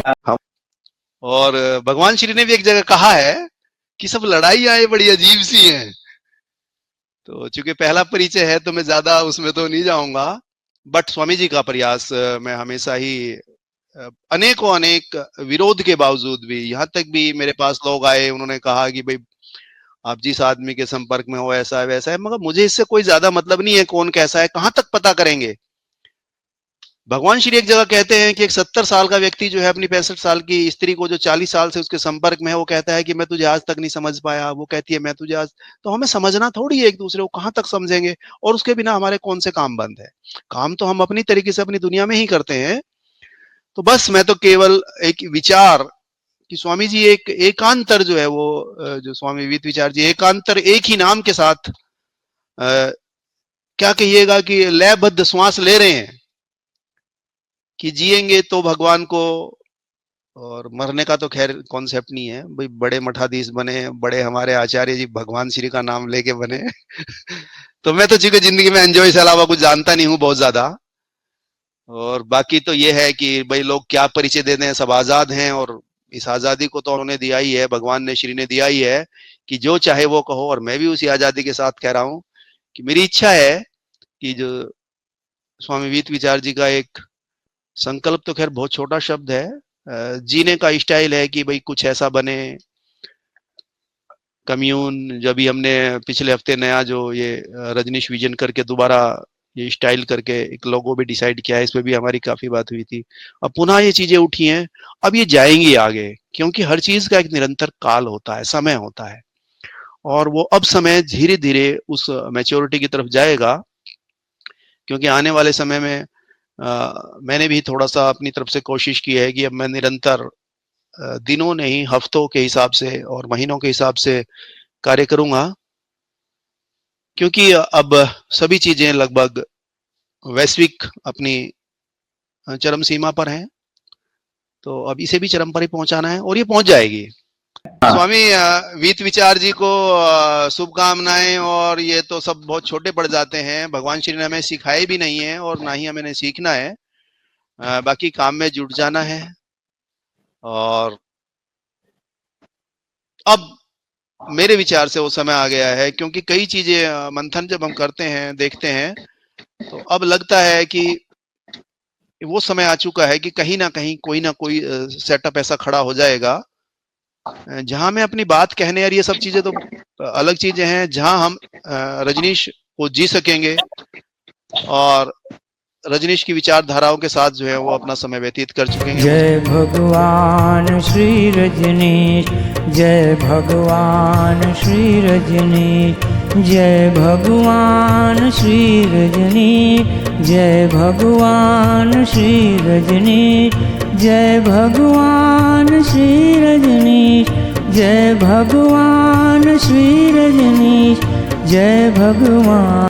हम और भगवान श्री ने भी एक जगह कहा है कि सब लड़ाइयां बड़ी अजीब सी हैं। तो चूंकि पहला परिचय है तो मैं ज्यादा उसमें तो नहीं जाऊंगा, बट स्वामी जी का प्रयास मैं हमेशा ही अनेकों अनेक विरोध के बावजूद भी, यहाँ तक भी मेरे पास लोग आए, उन्होंने कहा कि भाई आप जिस आदमी के संपर्क में हो ऐसा है वैसा है, मगर मुझे इससे कोई ज्यादा मतलब नहीं है कौन कैसा है, कहां तक पता करेंगे। भगवान श्री एक जगह कहते हैं कि एक 70 साल का व्यक्ति जो है अपनी 65 साल की स्त्री को जो 40 साल से उसके संपर्क में है, वो कहता है कि मैं तुझे आज तक नहीं समझ पाया, वो कहती है मैं तुझे आज। तो हमें समझना थोड़ी है एक दूसरे को, कहां तक समझेंगे, और उसके बिना हमारे कौन से काम बंद है। काम तो हम अपनी तरीके से अपनी दुनिया में ही करते हैं। तो बस मैं तो केवल एक विचार कि स्वामी जी एक एकांतर जो है वो जो स्वामी वीत विचार जी एकांतर एक ही नाम के साथ क्या कहिएगा कि लयबद्ध श्वास ले रहे हैं कि जिएंगे तो भगवान को, और मरने का तो खैर कॉन्सेप्ट नहीं है भाई। बड़े मठाधीश बने, बड़े हमारे आचार्य जी भगवान श्री का नाम लेके बने तो मैं तो चूंकि जिंदगी में एंजॉय से अलावा कुछ जानता नहीं हूं बहुत ज्यादा। और बाकी तो ये है कि भाई लोग क्या परिचय दे दें, सब आजाद हैं, और इस आजादी को तो उन्होंने दिया ही है, भगवान ने श्री ने दिया ही है कि जो चाहे वो कहो। और मैं भी उसी आजादी के साथ कह रहा हूं कि मेरी इच्छा है कि जो स्वामी वीत विचार जी का एक संकल्प, तो खैर बहुत छोटा शब्द है, जीने का स्टाइल है कि भाई कुछ ऐसा बने। कम्यून जो भी हमने पिछले हफ्ते नया जो ये रजनीश विजन करके दोबारा ये स्टाइल करके एक लोगो भी डिसाइड किया है, इसमें भी हमारी काफी बात हुई थी। अब पुनः ये चीजें उठी हैं, अब ये जाएंगी आगे, क्योंकि हर चीज का एक निरंतर काल होता है, समय होता है, और वो अब समय धीरे धीरे उस मैच्योरिटी की तरफ जाएगा। क्योंकि आने वाले समय में मैंने भी थोड़ा सा अपनी तरफ से कोशिश की है कि अब मैं निरंतर दिनों नहीं हफ्तों के हिसाब से और महीनों के हिसाब से कार्य करूंगा, क्योंकि अब सभी चीजें लगभग वैश्विक अपनी चरम सीमा पर हैं। तो अब इसे भी चरम पर ही पहुंचाना है, और ये पहुंच जाएगी। स्वामी वीत विचार जी को शुभकामनाएं। और ये तो सब बहुत छोटे पड़ जाते हैं, भगवान श्री ने हमें सिखाए भी नहीं है और ना ही हमें सीखना है, बाकी काम में जुट जाना है। और अब मेरे विचार से वो समय आ गया है, क्योंकि कई चीजें मंथन जब हम करते हैं देखते हैं, तो अब लगता है कि वो समय आ चुका है कि कहीं ना कोई सेटअप ऐसा खड़ा हो जाएगा जहां मैं अपनी बात कहने, और ये सब चीजें तो अलग चीजें हैं, जहां हम रजनीश को जी सकेंगे और रजनीश की विचारधाराओं के साथ जो है वो अपना समय व्यतीत कर चुकेंगे। जय भगवान श्री रजनीश, जय भगवान श्री रजनीश, जय भगवान श्री रजनीश, जय भगवान श्री रजनीश, जय भगवान श्री रजनीश, जय भगवान श्री रजनीश, जय भगवान।